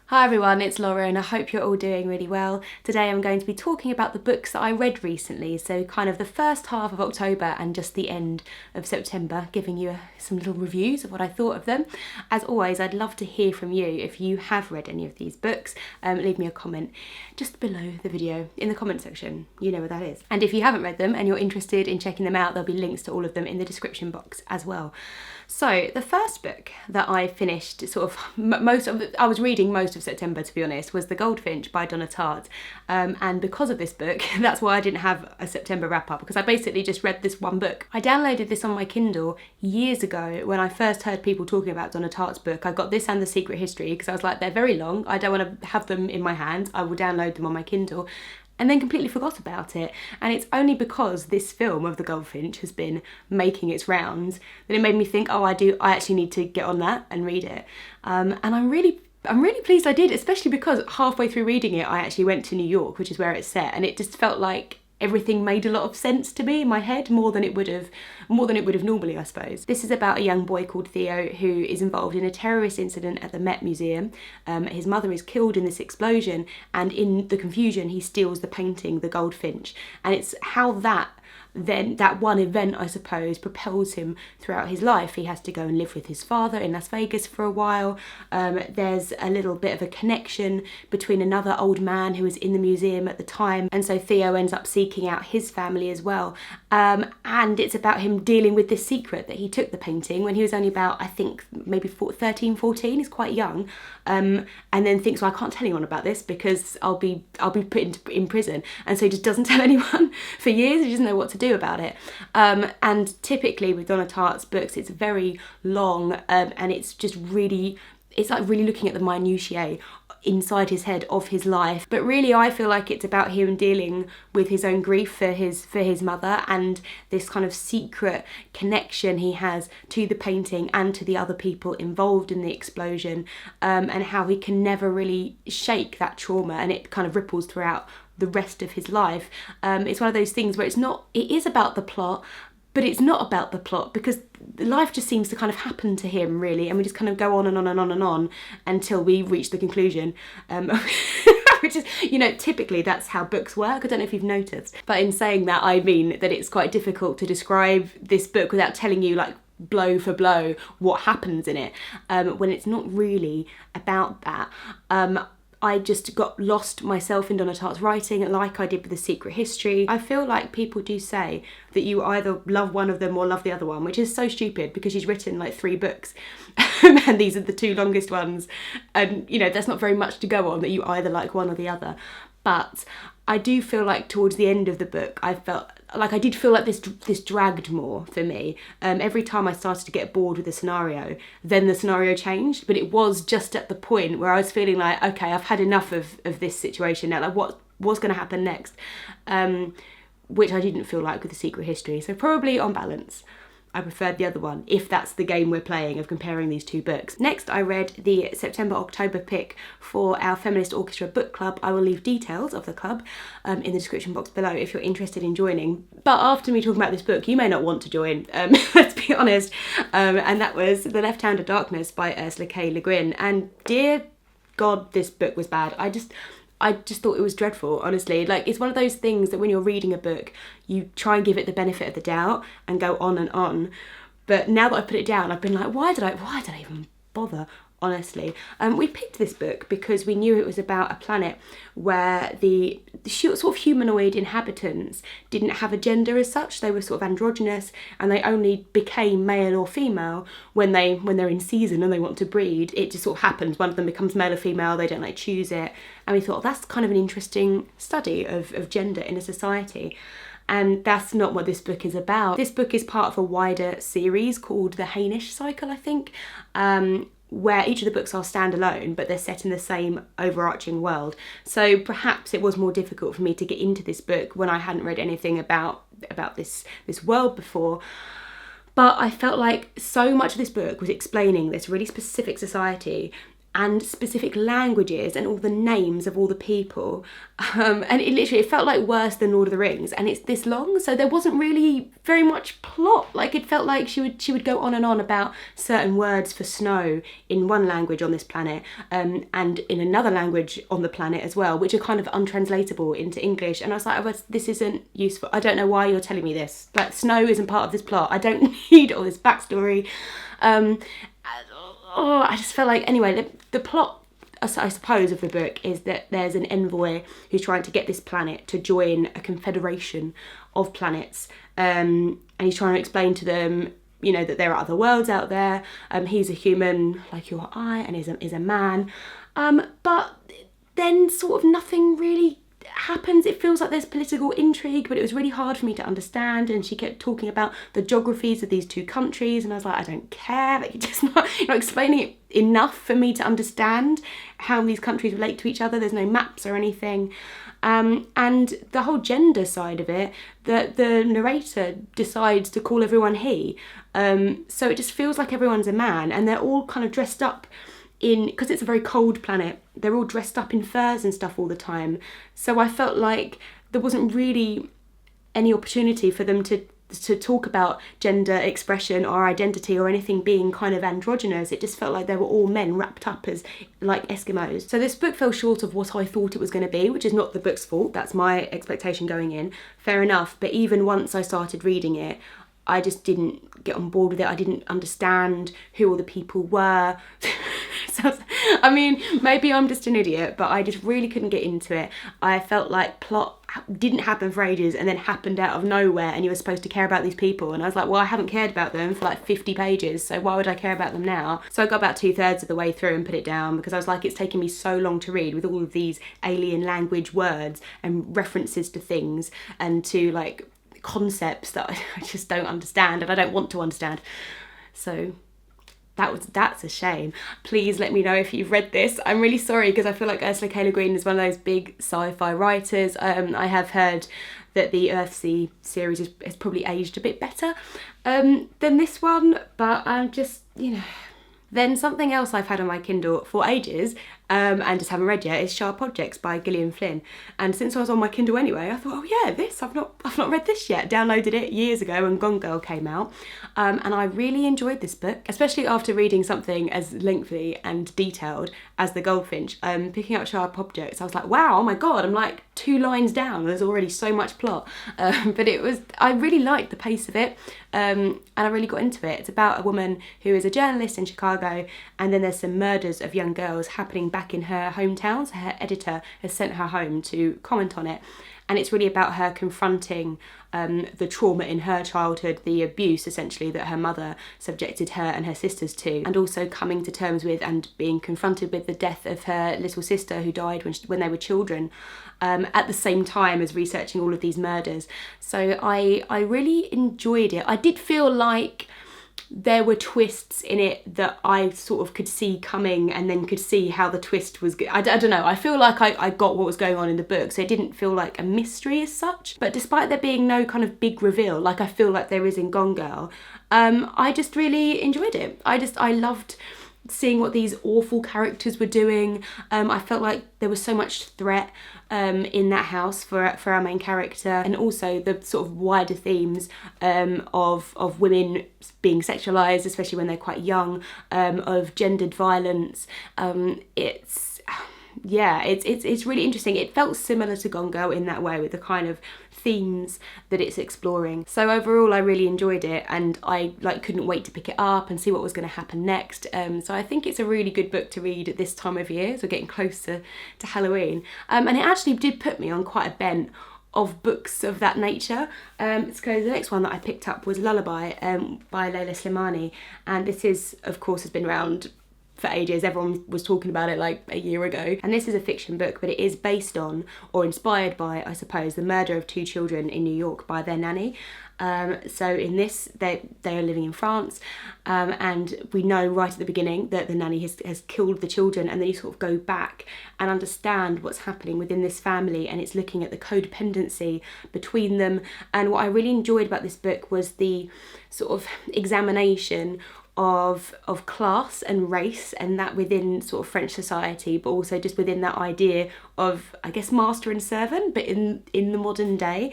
Hi everyone, it's Laura and I hope you're all doing really well. Today I'm going to be talking about the books that I read recently, so kind of the first half of October and just the end of September, giving you some little reviews of what I thought of them. As always, I'd love to hear from you if you have read any of these books. Leave me a comment just below the video in the comment section, you know where that is. And if you haven't read them and you're interested in checking them out, there'll be links to all of them in the description box as well. So the first book that I finished I was reading most of September, to be honest, was The Goldfinch by Donna Tartt. And because of this book, that's why I didn't have a September wrap up, because I basically just read this one book. I downloaded this on my Kindle years ago when I first heard people talking about Donna Tartt's book. I got this and The Secret History because I was like, they're very long. I don't want to have them in my hands. I will download them on my Kindle. And then completely forgot about it. And it's only because this film of The Goldfinch has been making its rounds that it made me think, I actually need to get on that and read it. And I'm really pleased I did, especially because halfway through reading it, I actually went to New York, which is where it's set, and it just felt like everything made a lot of sense to me in my head, more than it would have normally, I suppose. This is about a young boy called Theo who is involved in a terrorist incident at the Met Museum. His mother is killed in this explosion, and in the confusion he steals the painting, The Goldfinch, and it's how that one event, I suppose, propels him throughout his life. He has to go and live with his father in Las Vegas for a while. There's a little bit of a connection between another old man who was in the museum at the time, and so Theo ends up seeking out his family as well. And it's about him dealing with this secret that he took the painting when he was only about, I think, maybe 13, 14, he's quite young, and then thinks, well, I can't tell anyone about this because I'll be put in prison, and so he just doesn't tell anyone for years. He doesn't know what to do about it. And typically with Donna Tartt's books, it's very long, and it's like really looking at the minutiae inside his head of his life. But really, I feel like it's about him dealing with his own grief for his mother, and this kind of secret connection he has to the painting and to the other people involved in the explosion, and how he can never really shake that trauma, and it kind of ripples throughout the rest of his life. It's one of those things where it is about the plot, but it's not about the plot, because life just seems to kind of happen to him, really, and we just kind of go on and on and on and on until we reach the conclusion. Which is, typically that's how books work. I don't know if you've noticed. But in saying that, I mean that it's quite difficult to describe this book without telling you, like, blow for blow what happens in it, when it's not really about that. I just got lost myself in Donna Tartt's writing, like I did with The Secret History. I feel like people do say that you either love one of them or love the other one, which is so stupid because she's written like 3 books and these are the 2 longest ones, and that's not very much to go on, that you either like one or the other. But I do feel like towards the end of the book, I did feel like this dragged more for me. Every time I started to get bored with the scenario, then the scenario changed. But it was just at the point where I was feeling like, okay, I've had enough of this situation now. Like, what's going to happen next? Which I didn't feel like with The Secret History. So probably on balance, I preferred the other one, if that's the game we're playing of comparing these 2 books. Next, I read the September-October pick for our Feminist Orchestra book club. I will leave details of the club in the description box below if you're interested in joining. But after me talking about this book, you may not want to join, let's be honest. And that was The Left Hand of Darkness by Ursula K. Le Guin. And dear God, this book was bad. I just thought it was dreadful, honestly. Like, it's one of those things that when you're reading a book, you try and give it the benefit of the doubt and go on and on. But now that I've put it down, I've been like, why did I even bother? Honestly, we picked this book because we knew it was about a planet where the sort of humanoid inhabitants didn't have a gender as such. They were sort of androgynous, and they only became male or female when they're in season and they want to breed. It just sort of happens. One of them becomes male or female. They don't choose it. And we thought that's kind of an interesting study of gender in a society. And that's not what this book is about. This book is part of a wider series called the Hainish Cycle, I think, where each of the books are standalone, but they're set in the same overarching world. So perhaps it was more difficult for me to get into this book when I hadn't read anything about this world before. But I felt like so much of this book was explaining this really specific society, and specific languages and all the names of all the people. And it felt like worse than Lord of the Rings, and it's this long, so there wasn't really very much plot. Like, it felt like she would go on and on about certain words for snow in one language on this planet, and in another language on the planet as well, which are kind of untranslatable into English. And I was like, oh, this isn't useful. I don't know why you're telling me this. Like, snow isn't part of this plot. I don't need all this backstory. I just felt like, anyway, the plot, I suppose, of the book is that there's an envoy who's trying to get this planet to join a confederation of planets, and he's trying to explain to them, you know, that there are other worlds out there. He's a human like you or I, and is a man, but then sort of nothing really happens. It feels like there's political intrigue, but it was really hard for me to understand, and she kept talking about the geographies of these two countries, and I was like, I don't care, like, you're not explaining it enough for me to understand how these countries relate to each other. There's no maps or anything. And the whole gender side of it, the narrator decides to call everyone he, so it just feels like everyone's a man, and they're all kind of dressed up because it's a very cold planet, they're all dressed up in furs and stuff all the time. So I felt like there wasn't really any opportunity for them to talk about gender expression or identity or anything being kind of androgynous. It just felt like they were all men wrapped up as like Eskimos. So this book fell short of what I thought it was going to be, which is not the book's fault. That's my expectation going in. Fair enough. But even once I started reading it, I just didn't get on board with it. I didn't understand who all the people were. So, I mean, maybe I'm just an idiot, but I just really couldn't get into it. I felt like plot didn't happen for ages and then happened out of nowhere, and you were supposed to care about these people. And I was like, well, I haven't cared about them for like 50 pages, so why would I care about them now? So I got about 2/3 of the way through and put it down, because I was like, it's taking me so long to read with all of these alien language words and references to things and to like concepts that I just don't understand, and I don't want to understand. So that's a shame. Please let me know if you've read this. I'm really sorry, because I feel like Ursula K. Le Guin is one of those big sci-fi writers. I have heard that the Earthsea series has probably aged a bit better than this one, but I'm just, you know. Then something else I've had on my Kindle for ages, and just haven't read yet, is Sharp Objects by Gillian Flynn. And since I was on my Kindle anyway, I thought, oh yeah, I've not read this yet. Downloaded it years ago when Gone Girl came out, and I really enjoyed this book, especially after reading something as lengthy and detailed as The Goldfinch. Picking up Sharp Objects, I was like, wow, oh my god, I'm like 2 lines down. There's already so much plot, but I really liked the pace of it, and I really got into it. It's about a woman who is a journalist in Chicago, and then there's some murders of young girls happening back in her hometown, so her editor has sent her home to comment on it. And it's really about her confronting the trauma in her childhood, the abuse essentially that her mother subjected her and her sisters to, and also coming to terms with and being confronted with the death of her little sister who died when they were children, at the same time as researching all of these murders. So I really enjoyed it. I did feel like there were twists in it that I sort of could see coming, and then could see how the twist was I don't know, I feel like I got what was going on in the book, so it didn't feel like a mystery as such. But despite there being no kind of big reveal like I feel like there is in Gone Girl, I just really enjoyed it. I loved seeing what these awful characters were doing. I felt like there was so much threat in that house for our main character, and also the sort of wider themes of women being sexualized, especially when they're quite young, of gendered violence. It's really interesting. It felt similar to Gone Girl in that way, with the kind of themes that it's exploring. So overall I really enjoyed it, and I couldn't wait to pick it up and see what was going to happen next. So I think it's a really good book to read at this time of year, so getting closer to Halloween. And it actually did put me on quite a bent of books of that nature. So the next one that I picked up was Lullaby by Leila Slimani, and this is, of course, has been around for ages. Everyone was talking about it like a year ago. And this is a fiction book, but it is based on, or inspired by, I suppose, the murder of 2 children in New York by their nanny. So in this, they are living in France, and we know right at the beginning that the nanny has killed the children, and then you sort of go back and understand what's happening within this family, and it's looking at the codependency between them. And what I really enjoyed about this book was the sort of examination of class and race, and that within sort of French society, but also just within that idea of, I guess, master and servant, but in the modern day,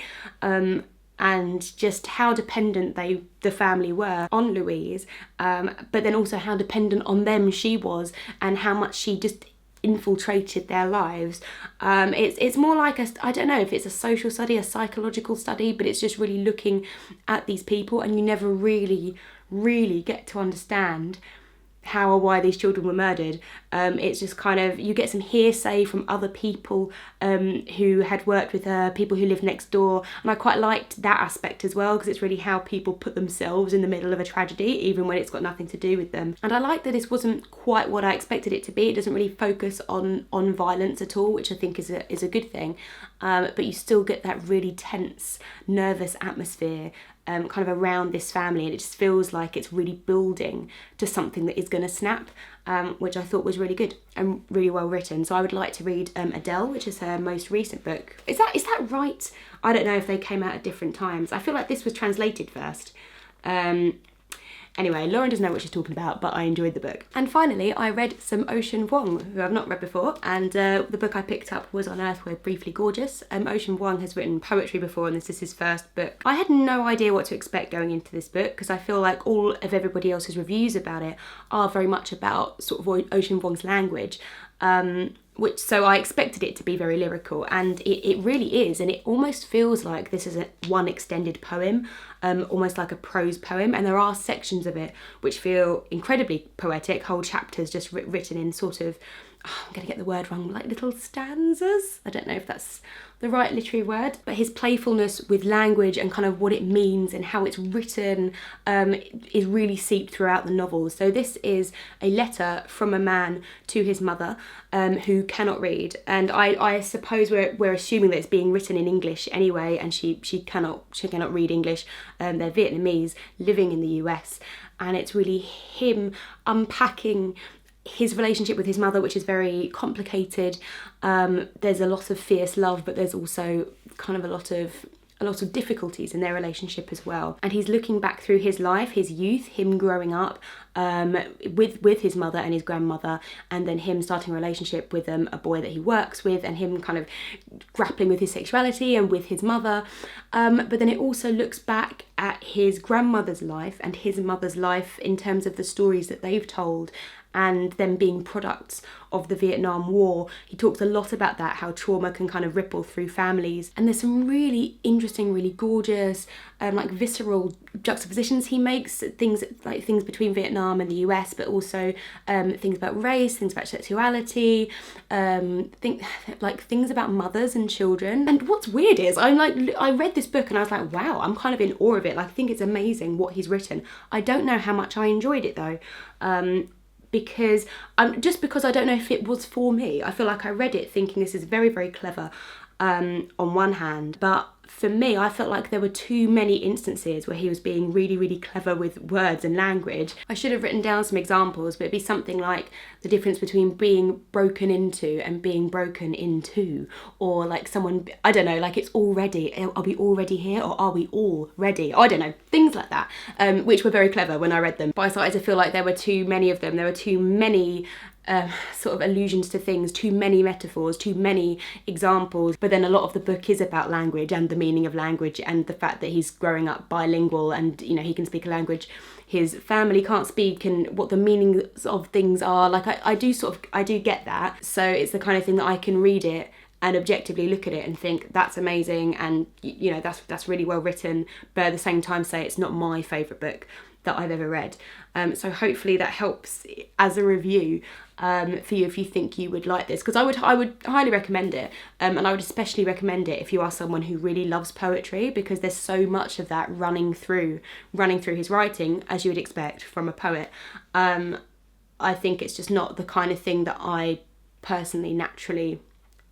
and just how dependent the family were on Louise, but then also how dependent on them she was, and how much she just infiltrated their lives. It's more like I don't know if it's a social study, a psychological study, but it's just really looking at these people, and you never really get to understand how or why these children were murdered. It's just kind of, you get some hearsay from other people who had worked with her, people who lived next door, and I quite liked that aspect as well, because it's really how people put themselves in the middle of a tragedy, even when it's got nothing to do with them. And I like that this wasn't quite what I expected it to be. It doesn't really focus on violence at all, which I think is a good thing, but you still get that really tense, nervous atmosphere kind of around this family, and it just feels like it's really building to something that is going to snap, which I thought was really good and really well written. So I would like to read Adele, which is her most recent book. Is that right? I don't know if they came out at different times. I feel like this was translated first. Anyway, Lauren doesn't know what she's talking about, but I enjoyed the book. And finally, I read some Ocean Vuong, who I've not read before, and the book I picked up was On Earth We're Briefly Gorgeous. Ocean Vuong has written poetry before, and this is his first book. I had no idea what to expect going into this book, because I feel like all of everybody else's reviews about it are very much about sort of Ocean Vuong's language. So I expected it to be very lyrical, and it really is, and it almost feels like this is one extended poem, almost like a prose poem, and there are sections of it which feel incredibly poetic, whole chapters just written in sort of, I'm going to get the word wrong, like little stanzas? I don't know if that's the right literary word, but his playfulness with language and kind of what it means and how it's written is really seeped throughout the novel. So this is a letter from a man to his mother who cannot read, and I suppose we're assuming that it's being written in English anyway, and she cannot read English. They're Vietnamese living in the US, and it's really him unpacking his relationship with his mother, which is very complicated. There's a lot of fierce love, but there's also kind of a lot of difficulties in their relationship as well. And he's looking back through his life, his youth, him growing up with his mother and his grandmother, and then him starting a relationship with a boy that he works with, and him kind of grappling with his sexuality and with his mother. But then it also looks back at his grandmother's life and his mother's life in terms of the stories that they've told, and them being products of the Vietnam War. He talks a lot about that, how trauma can kind of ripple through families. And there's some really interesting, really gorgeous, like visceral juxtapositions he makes, things between Vietnam and the US, but also things about race, things about sexuality, things about mothers and children. And what's weird is I read this book and I was like, wow, I'm kind of in awe of it. Like, I think it's amazing what he's written. I don't know how much I enjoyed it though. Because I don't know if it was for me. I feel like I read it thinking this is very, very clever on one hand, but for me, I felt like there were too many instances where he was being really, really clever with words and language. I should have written down some examples, but it'd be something like the difference between being broken into and being broken into, or like someone, I don't know, like it's already, are we already here, or are we all ready? I don't know, things like that, which were very clever when I read them. But I started to feel like there were too many of them. There were too many sort of allusions to things, too many metaphors, too many examples. But then a lot of the book is about language and the meaning of language, and the fact that he's growing up bilingual, and you know, he can speak a language his family can't speak, and what the meanings of things are. Like I do get that. So it's the kind of thing that I can read it and objectively look at it and think that's amazing, and you know, that's really well written, but at the same time say it's not my favourite book that I've ever read. So hopefully that helps as a review for you if you think you would like this, because I would highly recommend it, and I would especially recommend it if you are someone who really loves poetry, because there's so much of that running through his writing, as you would expect from a poet. I think it's just not the kind of thing that I personally naturally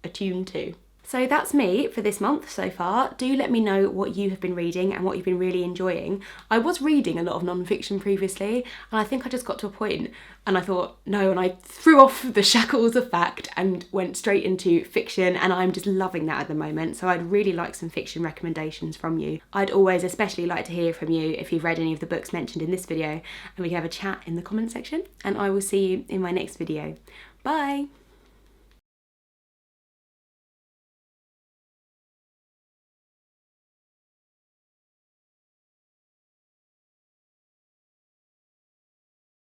attuned to. So that's me for this month so far. Do let me know what you have been reading and what you've been really enjoying. I was reading a lot of non-fiction previously, and I think I just got to a point and I thought, no, and I threw off the shackles of fact and went straight into fiction, and I'm just loving that at the moment. So I'd really like some fiction recommendations from you. I'd always especially like to hear from you if you've read any of the books mentioned in this video, and we can have a chat in the comment section, and I will see you in my next video. Bye!